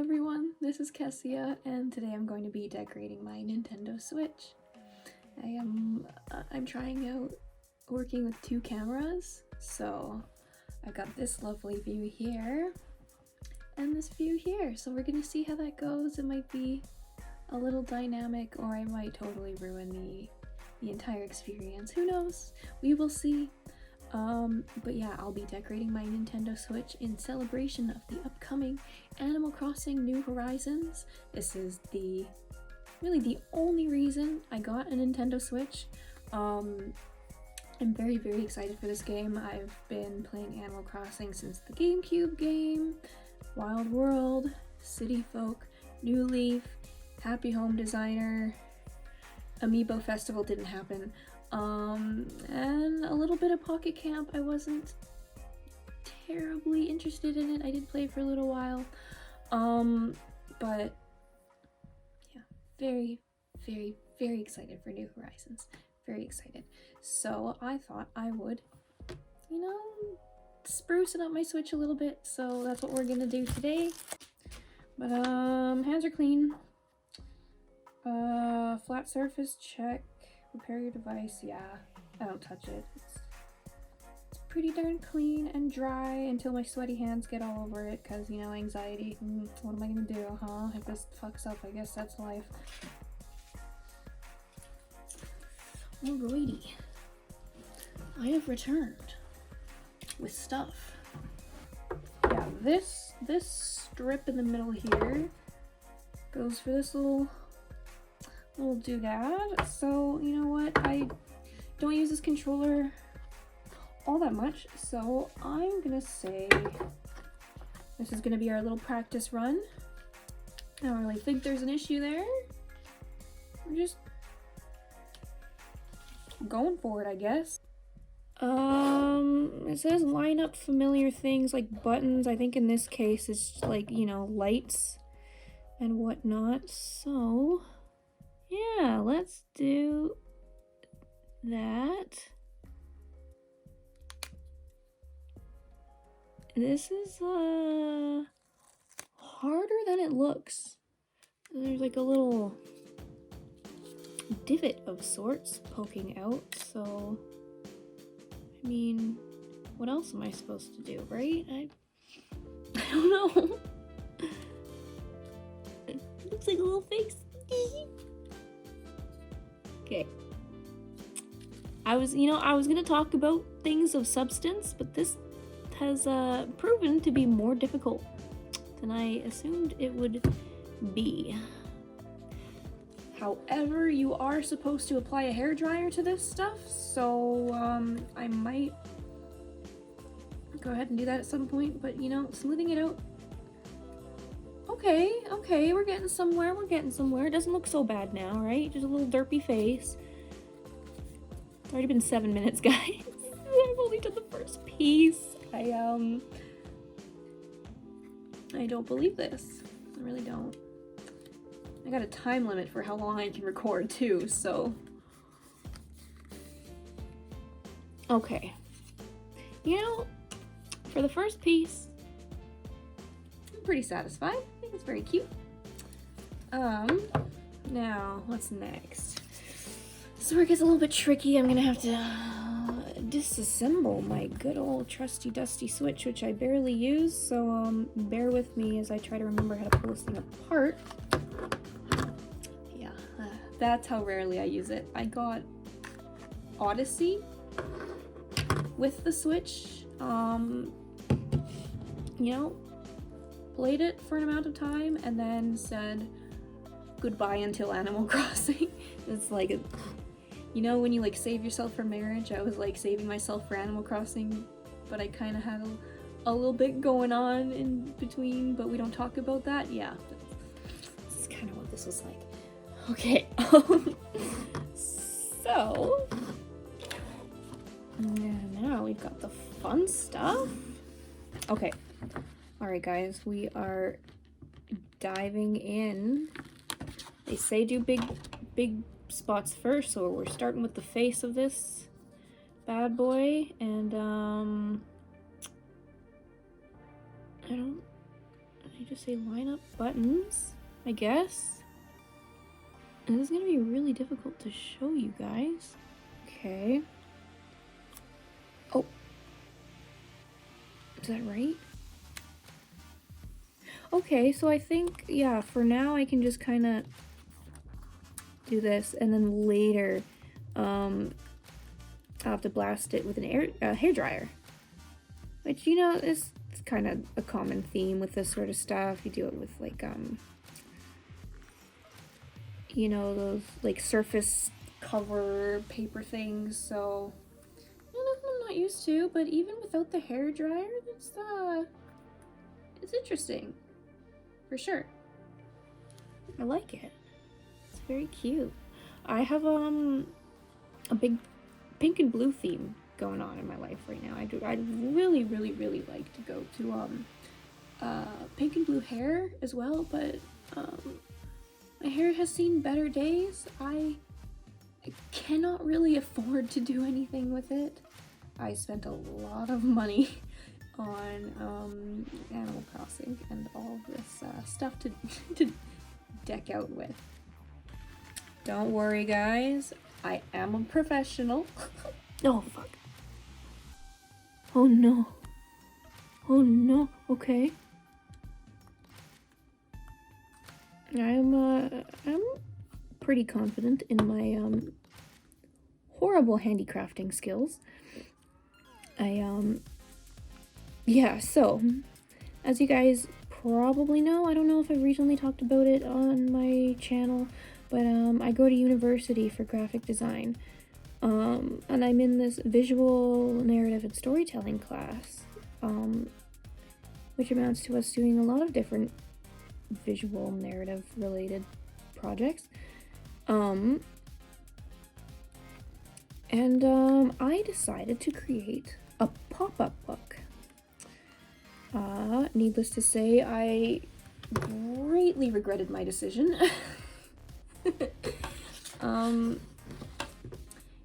everyone, this is Kessia, and today I'm going to be decorating my Nintendo Switch. I'm trying out working with two cameras, so I got this lovely view here, and this view here, so we're gonna see how that goes. It might be a little dynamic, or I might totally ruin the entire experience. Who knows? We will see. But yeah, I'll be decorating my Nintendo Switch in celebration of the upcoming Animal Crossing New Horizons. This is really the only reason I got a Nintendo Switch. I'm very, very excited for this game. I've been playing Animal Crossing since the GameCube game, Wild World, City Folk, New Leaf, Happy Home Designer, Amiibo Festival didn't happen. And a little bit of Pocket Camp. I wasn't terribly interested in it. I did play it for a little while. But yeah, very, very, very excited for New Horizons. Very excited. So I thought I would, spruce it up my Switch a little bit. So that's what we're gonna do today. But hands are clean. Flat surface, check. Prepare your device, yeah, I don't touch it. It's pretty darn clean and dry until my sweaty hands get all over it, because, anxiety. What am I gonna do, huh? If this fucks up, I guess that's life. Alrighty. I have returned with stuff. Yeah, this strip in the middle here goes for this little doodad. So you know what, I don't use this controller all that much, so I'm gonna say this is gonna be our little practice run. I don't really think there's an issue there. We're just going for it, I guess. It says line up familiar things like buttons. I think in this case it's like, lights and whatnot. So yeah, let's do that. This is harder than it looks. There's like a little divot of sorts poking out, so I mean, what else am I supposed to do, right? I don't know. It looks like a little face. Okay. I was gonna talk about things of substance, but this has proven to be more difficult than I assumed it would be. However, you are supposed to apply a hairdryer to this stuff, so I might go ahead and do that at some point, but smoothing it out. Okay, we're getting somewhere, It doesn't look so bad now, right? Just a little derpy face. It's already been 7 minutes, guys. I've only done the first piece. I don't believe this. I really don't. I got a time limit for how long I can record too, so. Okay. For the first piece, I'm pretty satisfied. I think it's very cute. Now, what's next? So it gets a little bit tricky. I'm gonna have to disassemble my good old trusty dusty Switch, which I barely use, so bear with me as I try to remember how to pull this thing apart. Yeah, that's how rarely I use it. I got Odyssey with the Switch, played it for an amount of time and then said goodbye until Animal Crossing. It's like when you save yourself for marriage, I was saving myself for Animal Crossing, but I kind of had a little bit going on in between, but we don't talk about that. Yeah, this is kind of what this was like. Okay, so now we've got the fun stuff. Okay, alright guys, we are diving in. They say do big spots first, so we're starting with the face of this bad boy, and I I just say line up buttons, I guess. And this is gonna be really difficult to show you guys. Okay. Oh. Is that right? Okay, so I think, yeah, for now I can just kind of do this, and then later I'll have to blast it with an hair dryer. Which, you know, is kind of a common theme with this sort of stuff. You do it with, like, you know, those, like, surface cover paper things, so nothing I'm not used to, but even without the hair dryer, it's interesting, for sure. I like it. It's very cute. I have a big pink and blue theme going on in my life right now. I'd really like to go to pink and blue hair as well, but my hair has seen better days. I cannot really afford to do anything with it. I spent a lot of money on Animal Crossing and all this stuff to deck out with. Don't worry, guys. I am a professional. Oh, fuck. Oh, no. Oh, no. Okay. I'm pretty confident in my, horrible handicrafting skills. Yeah, so, as you guys probably know, I don't know if I've recently talked about it on my channel, but, I go to university for graphic design, and I'm in this visual narrative and storytelling class, which amounts to us doing a lot of different visual narrative related projects, and I decided to create a pop-up book. Needless to say, I greatly regretted my decision. It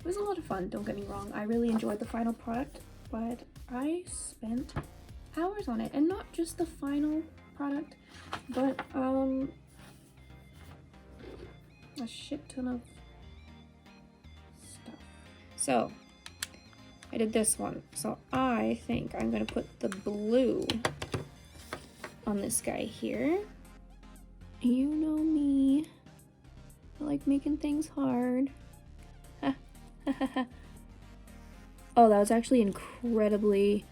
was a lot of fun, don't get me wrong. I really enjoyed the final product, but I spent hours on it, and not just the final product, but a shit ton of stuff. So I did this one. So I think I'm gonna put the blue on this guy here. You know me. I like making things hard. Oh, that was actually incredibly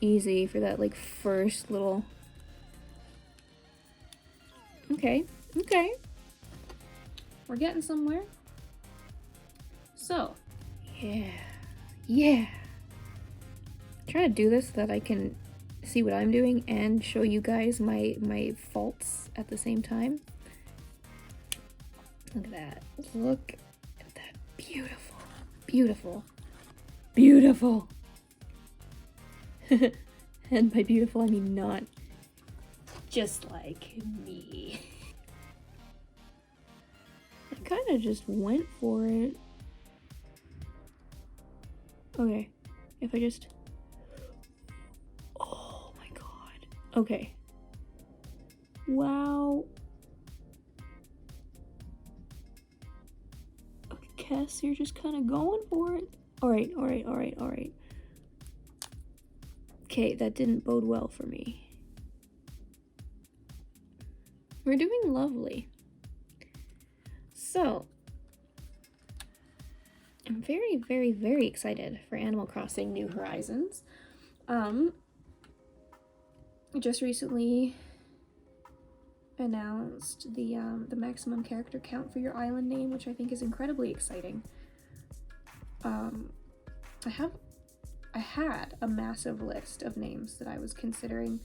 easy for that, like, first little... Okay. We're getting somewhere. So, yeah. Try to do this so that I can see what I'm doing and show you guys my faults at the same time. Look at that. Look at that. Beautiful. And by beautiful, I mean not just like me. I kind of just went for it. Okay, if I just... Oh my god. Okay. Wow. Okay, Cass, you're just kind of going for it. Alright. Okay, that didn't bode well for me. We're doing lovely. So, I'm very excited for Animal Crossing New Horizons. Just recently announced the maximum character count for your island name, which I think is incredibly exciting. I had a massive list of names that I was considering,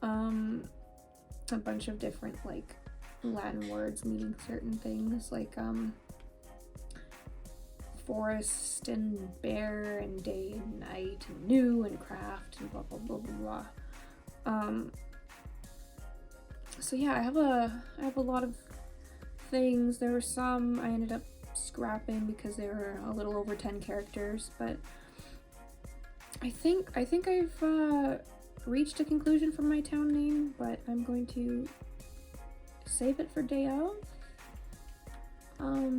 a bunch of different, like, Latin words meaning certain things, like, forest and bear and day and night and new and craft and blah blah blah blah blah. So yeah, I have a lot of things. There were some I ended up scrapping because they were a little over 10 characters, but I think I've reached a conclusion for my town name, but I'm going to save it for day of,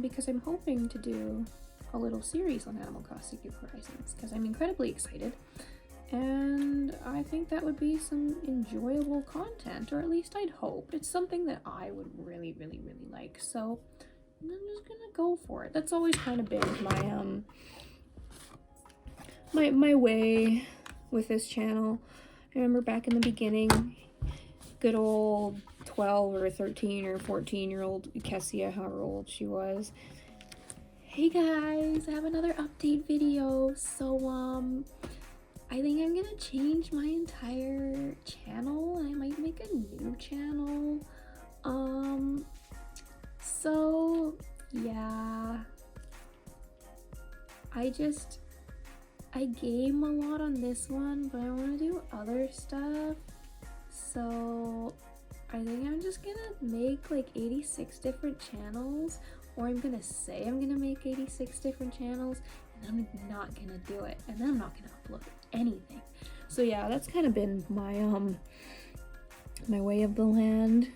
because I'm hoping to do a little series on Animal Crossing New Horizons, because I'm incredibly excited, and I think that would be some enjoyable content, or at least I'd hope. It's something that I would really like, so I'm just gonna go for it. That's always kind of been my way with this channel. I remember back in the beginning, good old 12 or 13 or 14-year-old Kessia, however old she was. Hey guys, I have another update video. So I think I'm gonna change my entire channel. I might make a new channel. So yeah, I game a lot on this one, but I want to do other stuff. So I think I'm just gonna make like 86 different channels, or I'm gonna say I'm gonna make 86 different channels, and I'm not gonna do it, and then I'm not gonna upload anything. So yeah, that's kind of been my my way of the land.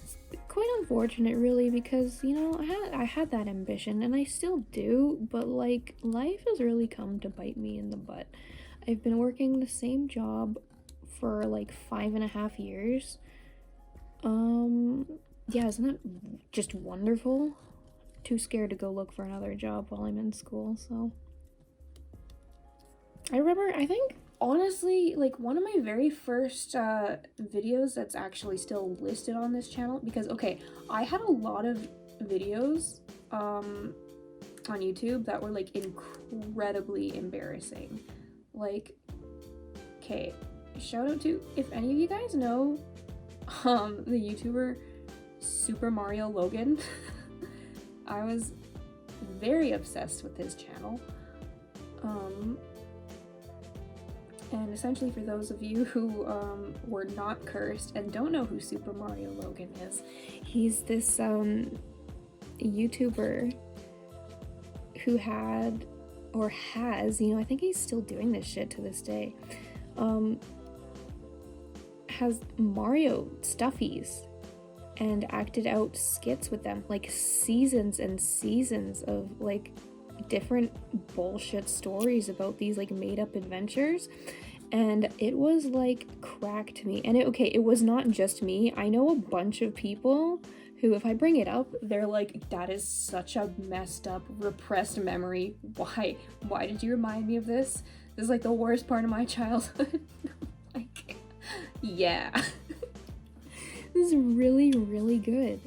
It's quite unfortunate, really, because, you know, I had that ambition, and I still do, but like life has really come to bite me in the butt. I've been working the same job for like 5.5 years. Yeah, isn't that just wonderful? Too scared to go look for another job while I'm in school, so. I remember, I think, honestly, like one of my very first videos that's actually still listed on this channel, because, okay, I had a lot of videos on YouTube that were like incredibly embarrassing. Like, okay, shout out to, if any of you guys know the YouTuber Super Mario Logan. I was very obsessed with his channel. And essentially, for those of you who were not cursed and don't know who Super Mario Logan is, he's this YouTuber who had, or has, you know, I think he's still doing this shit to this day, has Mario stuffies and acted out skits with them, like seasons and seasons of like different bullshit stories about these like made-up adventures, and it was like crack to me. And it was not just me. I know a bunch of people who, if I bring it up, they're like, that is such a messed up, repressed memory. Why did you remind me of this? This is like the worst part of my childhood. Like, yeah. This is really good.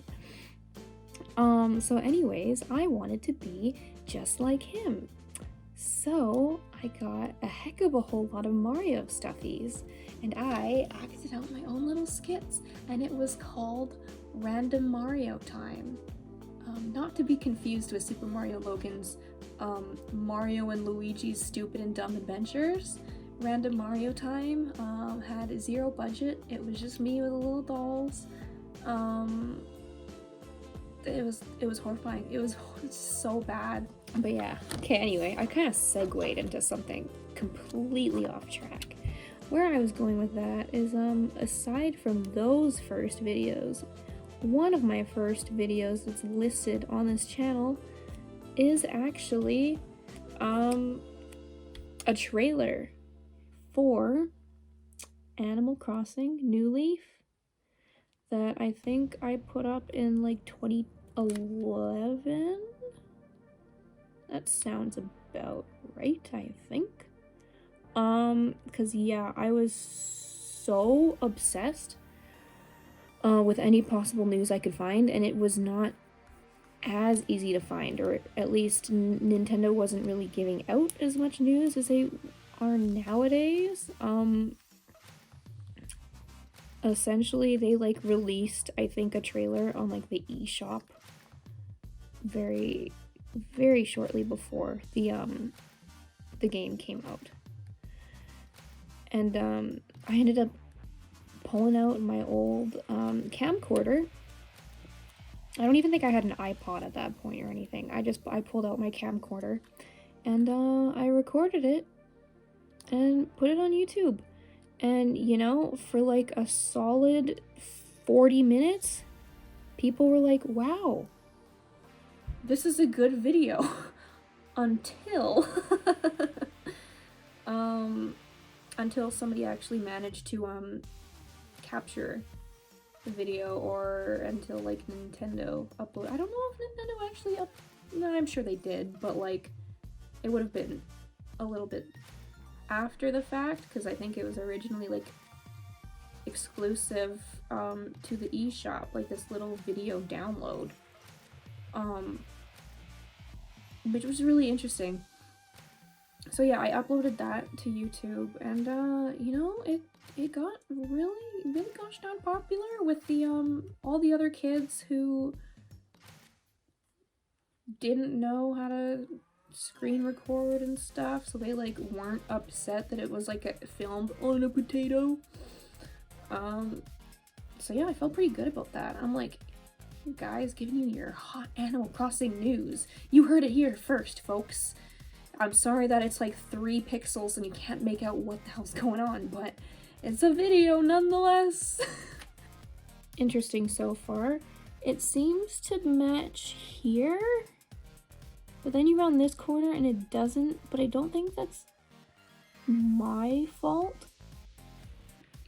So anyways, I wanted to be just like him. So I got a heck of a whole lot of Mario stuffies, and I acted out my own little skits, and it was called Random Mario Time. Not to be confused with Super Mario Logan's Mario and Luigi's Stupid and Dumb Adventures. Random Mario Time had zero budget. It was just me with the little dolls. It was horrifying. It was so bad. But yeah. Okay, anyway, I kind of segued into something completely off track. Where I was going with that is, aside from those first videos, one of my first videos that's listed on this channel is actually a trailer for Animal Crossing New Leaf that I think I put up in like 2011. That sounds about right, I think. Because yeah, I was so obsessed with any possible news I could find, and it was not as easy to find, or at least Nintendo wasn't really giving out as much news as they are nowadays. Essentially, they like released, I think, a trailer on like the eShop very shortly before the game came out. And I ended up pulling out my old camcorder. I don't even think I had an iPod at that point or anything. I pulled out my camcorder and I recorded it and put it on YouTube. And you know, for like a solid 40 minutes, people were like, wow, this is a good video. Until until somebody actually managed to capture the video, or until like Nintendo upload. I don't know if Nintendo actually no, I'm sure they did, but like it would have been a little bit after the fact, because I think it was originally like exclusive to the eShop, like this little video download, which was really interesting. So yeah, I uploaded that to YouTube, and you know, it got really gosh darn popular with the all the other kids who didn't know how to screen record and stuff, so they like weren't upset that it was like filmed on a potato. So yeah, I felt pretty good about that. I'm like, guys, giving you your hot Animal Crossing news. You heard it here first, folks. I'm sorry that it's like 3 pixels and you can't make out what the hell's going on, but it's a video nonetheless. Interesting so far. It seems to match here, but then you round this corner and it doesn't, but I don't think that's my fault.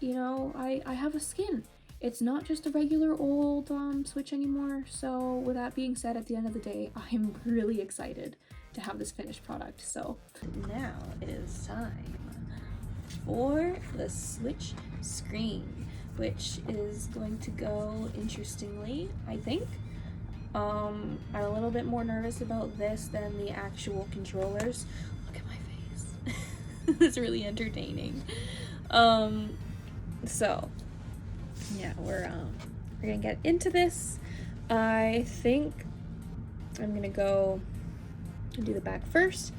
You know, I have a skin. It's not just a regular old Switch anymore, so with that being said, at the end of the day, I'm really excited to have this finished product. So now it is time for the Switch screen, which is going to go interestingly, I think. I'm a little bit more nervous about this than the actual controllers. Look at my face. It's really entertaining. So yeah, we're gonna get into this. I think I'm gonna go and do the back first.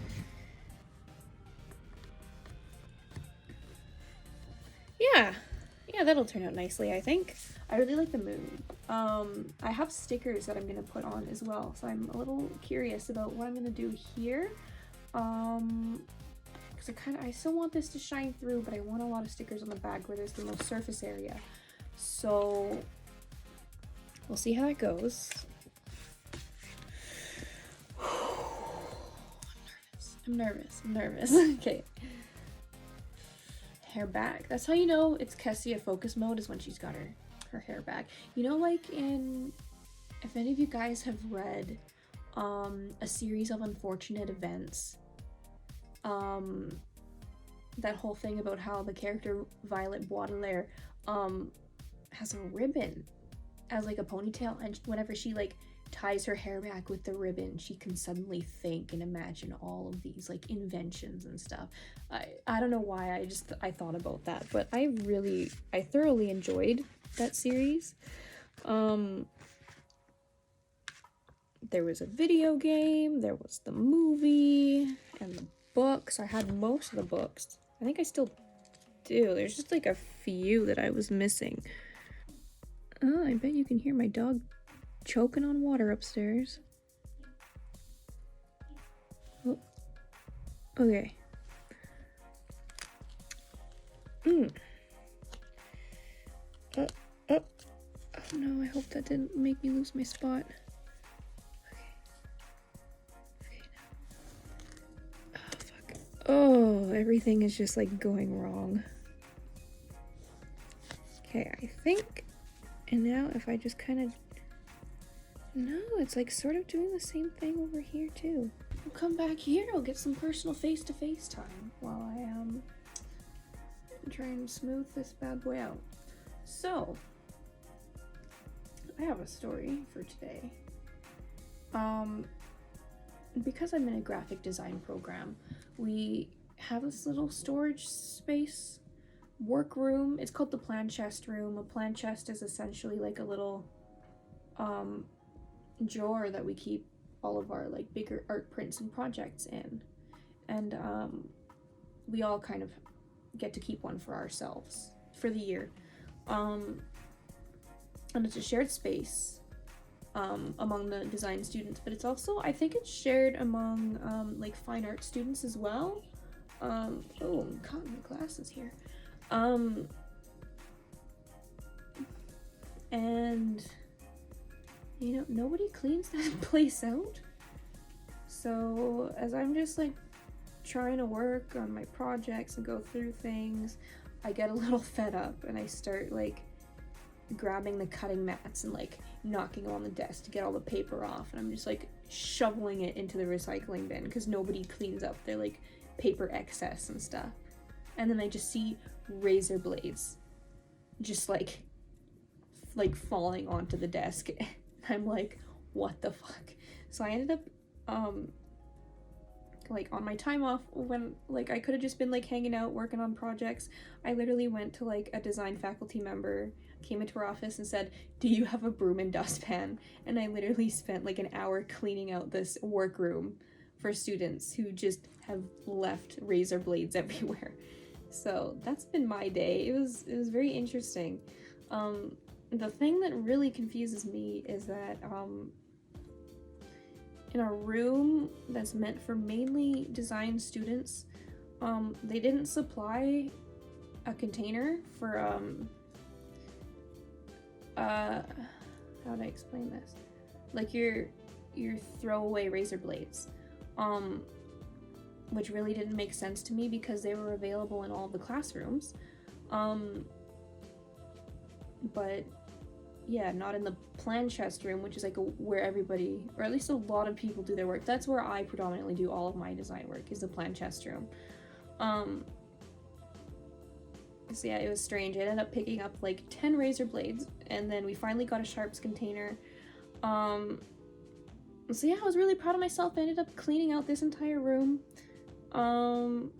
Yeah, that'll turn out nicely, I think. I really like the moon. I have stickers that I'm gonna put on as well, so I'm a little curious about what I'm gonna do here. Because I still want this to shine through, but I want a lot of stickers on the back where there's the most surface area. So we'll see how that goes. I'm nervous. Okay. Hair back. That's how you know it's Kessie at focus mode, is when she's got her hair back. You know, like if any of you guys have read A Series of Unfortunate Events, that whole thing about how the character Violet Baudelaire has a ribbon as like a ponytail, and whenever she like ties her hair back with the ribbon, she can suddenly think and imagine all of these like inventions and stuff. I don't know why I thought about that, but I thoroughly enjoyed that series. There was a video game, there was the movie, and the books. I had most of the books. I think I still do. There's just like a few that I was missing. Oh, I bet you can hear my dog choking on water upstairs. Oh. Okay. Oh no, I hope that didn't make me lose my spot. Okay, now. Oh, fuck. Oh, everything is just like going wrong. Okay, I think, and now if I just kind of, no, it's like sort of doing the same thing over here too. I'll come back here, I'll get some personal face-to-face time while I try and smooth this bad boy out. So, I have a story for today. Because I'm in a graphic design program, we have this little storage space, workroom. It's called the plan chest room. A plan chest is essentially like a little drawer that we keep all of our like bigger art prints and projects in, and we all kind of get to keep one for ourselves for the year, and it's a shared space among the design students, but it's also, I think it's shared among like fine art students as well. Oh, I'm caught my glasses here. And you know, nobody cleans that place out. So as I'm just like trying to work on my projects and go through things, I get a little fed up and I start like grabbing the cutting mats and like knocking on the desk to get all the paper off, and I'm just like shoveling it into the recycling bin because nobody cleans up their like paper excess and stuff. And then I just see razor blades just like falling onto the desk. I'm like, what the fuck? So I ended up like on my time off, when like I could have just been like hanging out working on projects, I literally went to like a design faculty member, came into her office and said, do you have a broom and dustpan? And I literally spent like an hour cleaning out this workroom for students who just have left razor blades everywhere. So that's been my day. It was very interesting. The thing that really confuses me is that in a room that's meant for mainly design students, they didn't supply a container for how do I explain this? Like your throwaway razor blades, which really didn't make sense to me because they were available in all of the classrooms, but yeah, not in the plan chest room, which is like where everybody, or at least a lot of people, do their work. That's where I predominantly do all of my design work, is the plan chest room. So yeah, it was strange. I ended up picking up like 10 razor blades, and then we finally got a sharps container. So yeah, I was really proud of myself. I ended up cleaning out this entire room. And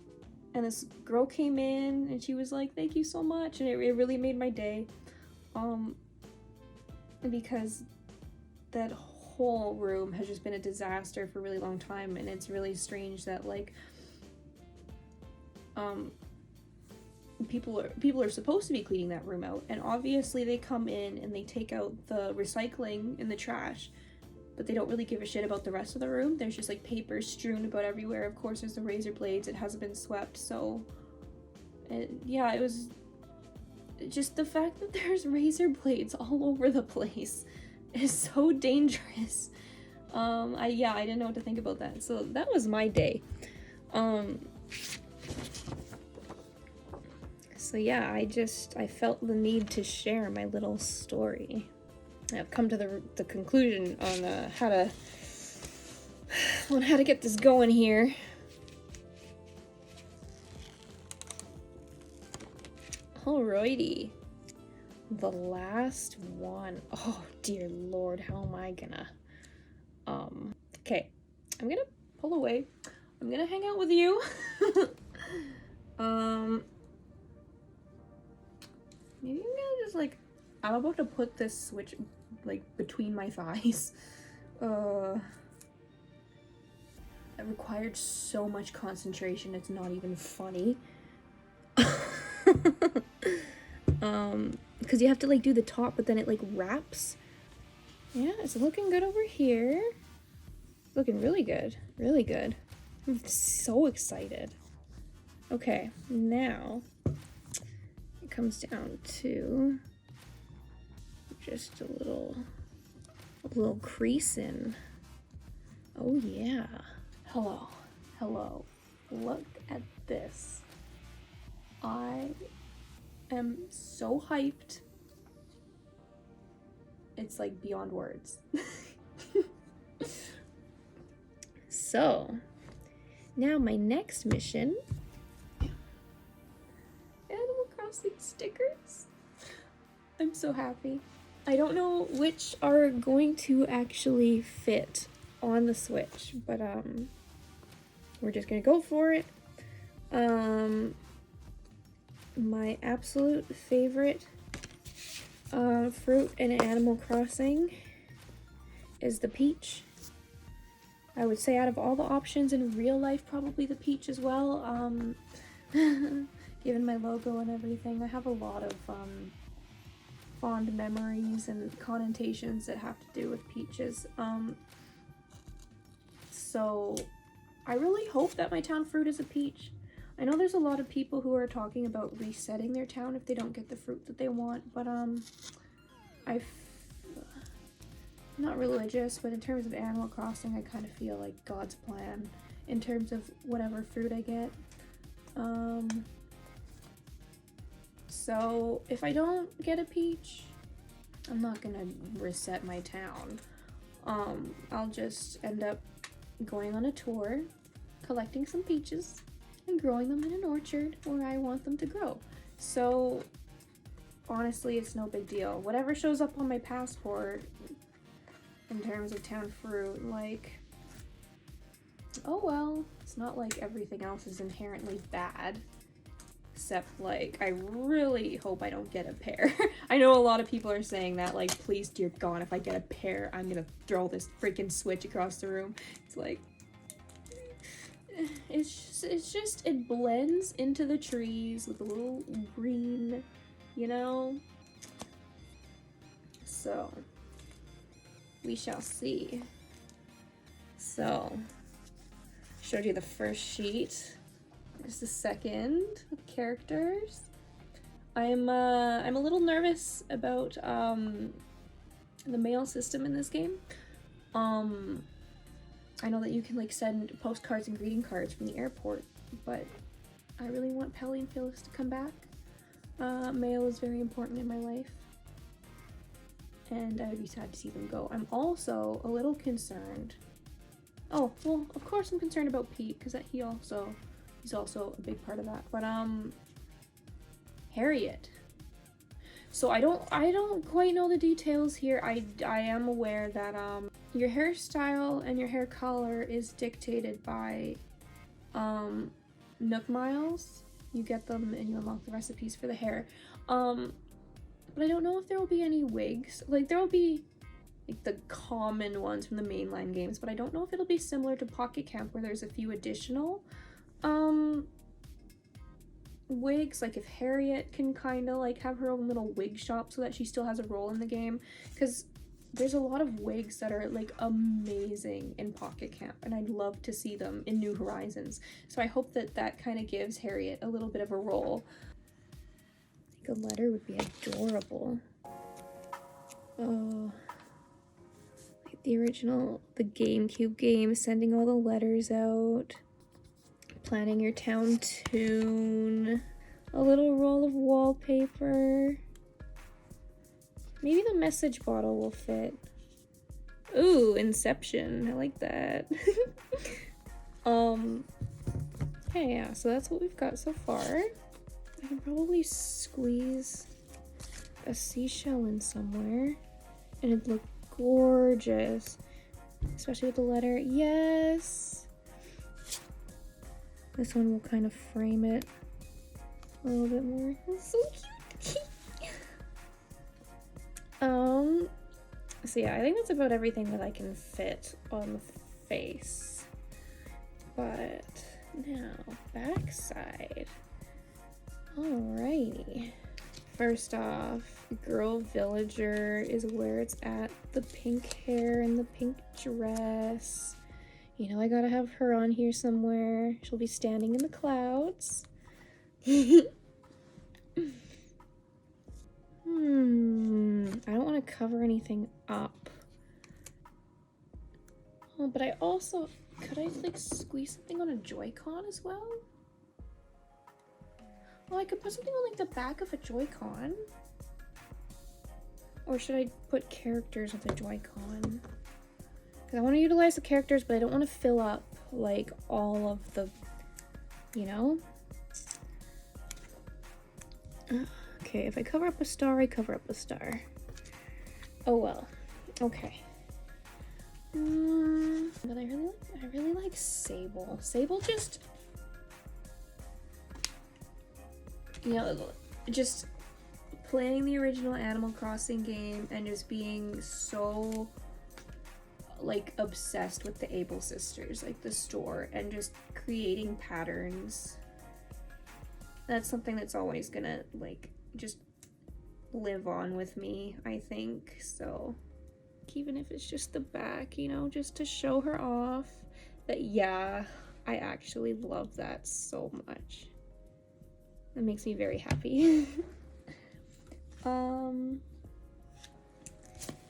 this girl came in and she was like, thank you so much, and it really made my day. Because that whole room has just been a disaster for a really long time, and it's really strange that like people are supposed to be cleaning that room out, and obviously they come in and they take out the recycling and the trash, but they don't really give a shit about the rest of the room. There's just like paper strewn about everywhere. Of course there's the razor blades, it hasn't been swept. So yeah, it was just the fact that there's razor blades all over the place is so dangerous. I didn't know what to think about that. So that was my day. So yeah, I felt the need to share my little story. I've come to the conclusion on how to get this going here. Alrighty, the last one. Oh dear lord, how am I gonna okay, I'm gonna pull away. I'm gonna hang out with you. Maybe I'm gonna just like, I'm about to put this switch like between my thighs. It required so much concentration, it's not even funny. Because you have to like do the top, but then it like wraps. Yeah, it's looking good over here. Looking really good, really good. I'm so excited. Okay, now it comes down to just a little crease in. Oh yeah. Hello, look at this. I am so hyped. It's like beyond words. So, now my next mission. Animal Crossing stickers. I'm so happy. I don't know which are going to actually fit on the Switch, but we're just gonna go for it. My absolute favorite fruit in Animal Crossing is the peach. I would say out of all the options in real life, probably the peach as well. Given my logo and everything, I have a lot of fond memories and connotations that have to do with peaches. So I really hope that my town fruit is a peach. I know there's a lot of people who are talking about resetting their town if they don't get the fruit that they want, but I'm not religious, but in terms of Animal Crossing, I kind of feel like God's plan in terms of whatever fruit I get. So if I don't get a peach, I'm not gonna reset my town. I'll just end up going on a tour, collecting some peaches, and growing them in an orchard where I want them to grow. So honestly, it's no big deal. Whatever shows up on my passport in terms of town fruit, like, oh well, it's not like everything else is inherently bad. Except, like, I really hope I don't get a pear. I know a lot of people are saying that, like, please, dear God, if I get a pear, I'm gonna throw this freaking Switch across the room. It's like, it's just, it blends into the trees with a little green, you know? So, we shall see. So, showed you the first sheet. There's the second with characters. I'm a little nervous about the mail system in this game. I know that you can like send postcards and greeting cards from the airport, but I really want Pelly and Phyllis to come back. Mail is very important in my life, and I would be sad to see them go. I'm also a little concerned. Oh, well, of course I'm concerned about Pete, because he's also a big part of that. But Harriet. So I don't quite know the details here. I am aware that your hairstyle and your hair color is dictated by Nook Miles. You get them and you unlock the recipes for the hair. But I don't know if there will be any wigs. Like there will be like the common ones from the mainline games, but I don't know if it'll be similar to Pocket Camp where there's a few additional wigs, like if Harriet can kind of like have her own little wig shop so that she still has a role in the game, because there's a lot of wigs that are like amazing in Pocket Camp and I'd love to see them in New Horizons. So I hope that that kind of gives Harriet a little bit of a role. I think a letter would be adorable. Oh, like the original, the GameCube game, sending all the letters out. Planning your town tune, a little roll of wallpaper. Maybe the message bottle will fit. Ooh, Inception, I like that. Okay, yeah, so that's what we've got so far. I can probably squeeze a seashell in somewhere and it'd look gorgeous, especially with the letter, yes. This one will kind of frame it a little bit more. That's so cute. So yeah, I think that's about everything that I can fit on the face. But now, backside. Alrighty. First off, Girl Villager is where it's at. The pink hair and the pink dress. You know, I gotta have her on here somewhere. She'll be standing in the clouds. I don't want to cover anything up. Oh, but I also... Could I, like, squeeze something on a Joy-Con as well? Oh, I could put something on, like, the back of a Joy-Con. Or should I put characters with a Joy-Con? I want to utilize the characters, but I don't want to fill up, like, all of the, you know? Okay, if I cover up a star, I cover up a star. Oh, well. Okay. But I really like Sable. Sable just, you know, just playing the original Animal Crossing game and just being so like obsessed with the Able sisters, like the store, and just creating patterns. That's something that's always gonna like just live on with me, I think. So even if it's just the back, you know, just to show her off that yeah, I actually love that so much. That makes me very happy.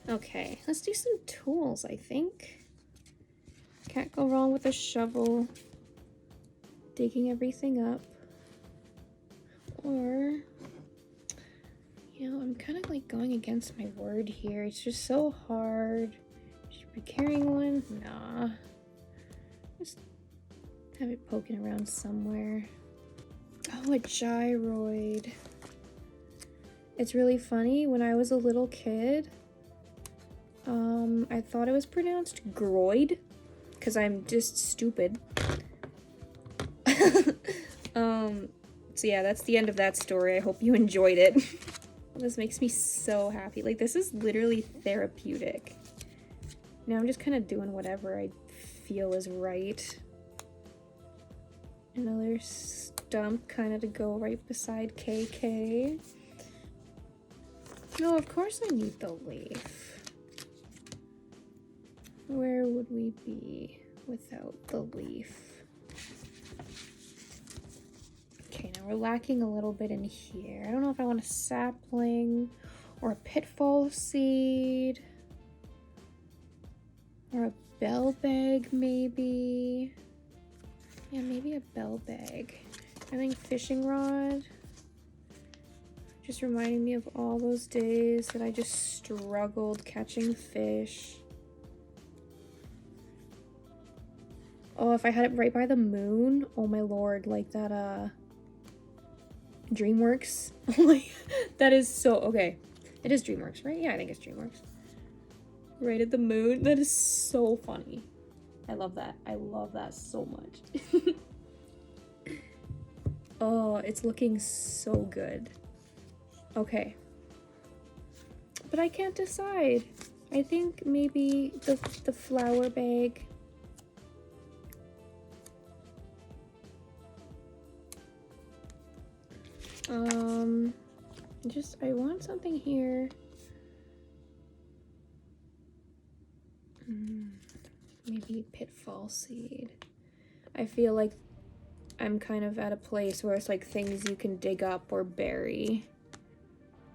Okay, let's do some tools, I think. Can't go wrong with a shovel. Digging everything up. Or, you know, I'm kind of like going against my word here. It's just so hard. Should be carrying one? Nah. Just have it poking around somewhere. Oh, a gyroid. It's really funny. When I was a little kid, I thought it was pronounced groid, because I'm just stupid. So yeah, that's the end of that story. I hope you enjoyed it. This makes me so happy. Like, this is literally therapeutic. Now I'm just kind of doing whatever I feel is right. Another stump kind of to go right beside KK. No, of course I need the leaf. Where would we be without the leaf? Okay, now we're lacking a little bit in here. I don't know if I want a sapling or a pitfall seed or a bell bag maybe. Yeah, maybe a bell bag. I think fishing rod. Just reminding me of all those days that I just struggled catching fish. Oh, if I had it right by the moon, oh my lord, like that, DreamWorks. Oh my, that is so, okay. It is DreamWorks, right? Yeah, I think it's DreamWorks. Right at the moon, that is so funny. I love that. I love that so much. Oh, it's looking so good. Okay. But I can't decide. I think maybe the flower bag. I want something here. Maybe pitfall seed. I feel like I'm kind of at a place where it's like things you can dig up or bury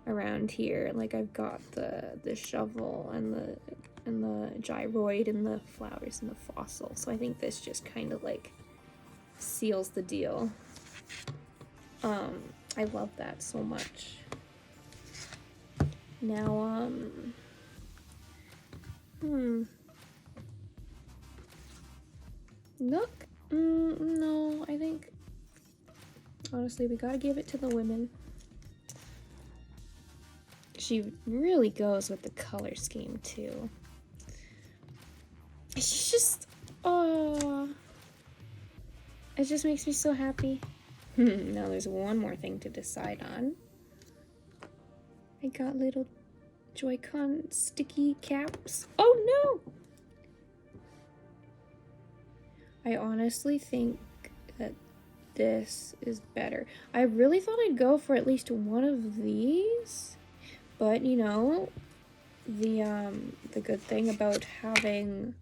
around here. Like I've got the shovel and the gyroid and the flowers and the fossil. So I think this just kind of like seals the deal. I love that so much. Now, Nook? No, I think, honestly, we gotta give it to the women. She really goes with the color scheme, too. It's just, oh, it just makes me so happy. Now there's one more thing to decide on. I got little Joy-Con sticky caps. Oh no! I honestly think that this is better. I really thought I'd go for at least one of these, but you know, the good thing about having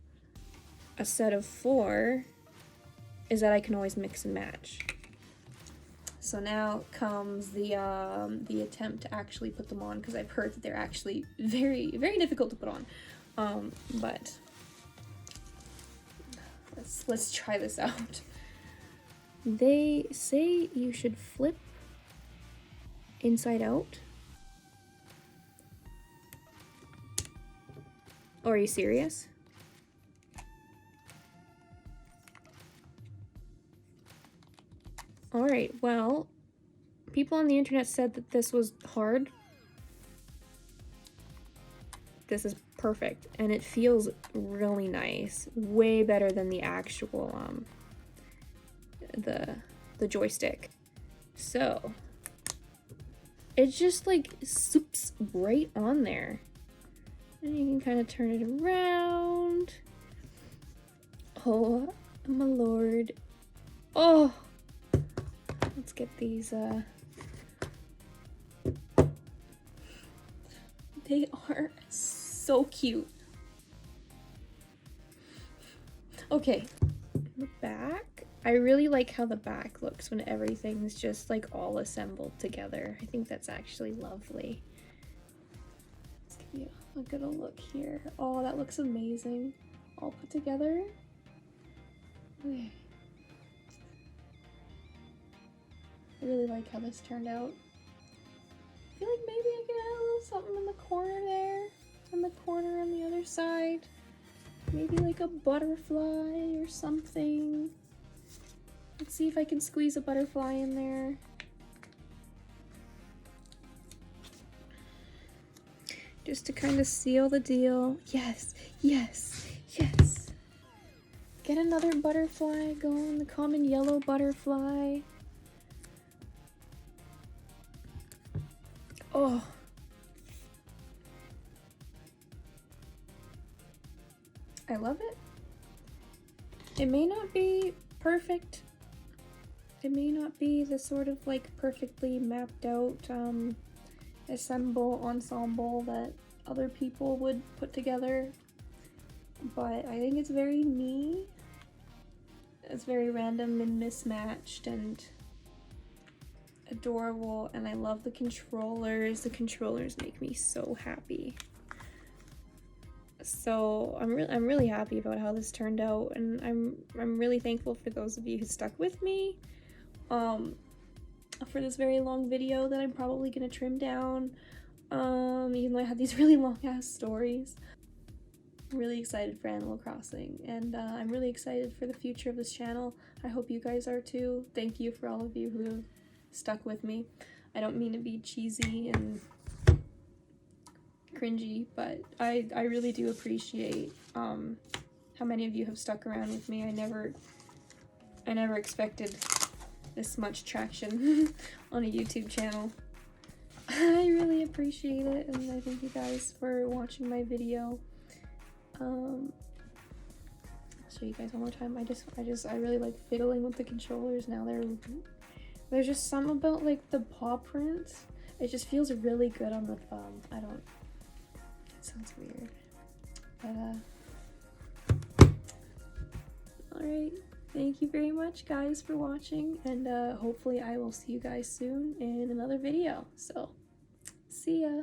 a set of 4 is that I can always mix and match. So now comes the attempt to actually put them on, because I've heard that they're actually very, very difficult to put on. But let's try this out. They say you should flip inside out. Oh, are you serious? Alright, well, people on the internet said that this was hard. This is perfect, and it feels really nice. Way better than the actual, the joystick. So, it just, like, soups right on there. And you can kind of turn it around. Oh, my lord. Oh! Let's get these, they are so cute. Okay, the back. I really like how the back looks when everything's just like all assembled together. I think that's actually lovely. Let's give you a good look here. Oh, that looks amazing. All put together. Okay. I really like how this turned out. I feel like maybe I can add a little something in the corner there. In the corner on the other side. Maybe like a butterfly or something. Let's see if I can squeeze a butterfly in there. Just to kind of seal the deal. Yes, yes, yes. Get another butterfly going, the common yellow butterfly. Oh. I love it. It may not be perfect. It may not be the sort of like perfectly mapped out ensemble that other people would put together, but I think it's very me. It's very random and mismatched and adorable, and I love the controllers. The controllers make me so happy. So I'm really happy about how this turned out, and I'm really thankful for those of you who stuck with me for this very long video that I'm probably gonna trim down, even though I had these really long ass stories. I'm really excited for Animal Crossing, and I'm really excited for the future of this channel. I hope you guys are too. Thank you for all of you who have stuck with me. I don't mean to be cheesy and cringy, but I really do appreciate how many of you have stuck around with me. I never expected this much traction on a YouTube channel. I really appreciate it, and I thank you guys for watching my video. I'll show you guys one more time. I really like fiddling with the controllers now. There's just something about like the paw print. It just feels really good on the thumb. It sounds weird. But alright. Thank you very much guys for watching, and hopefully I will see you guys soon in another video. So see ya.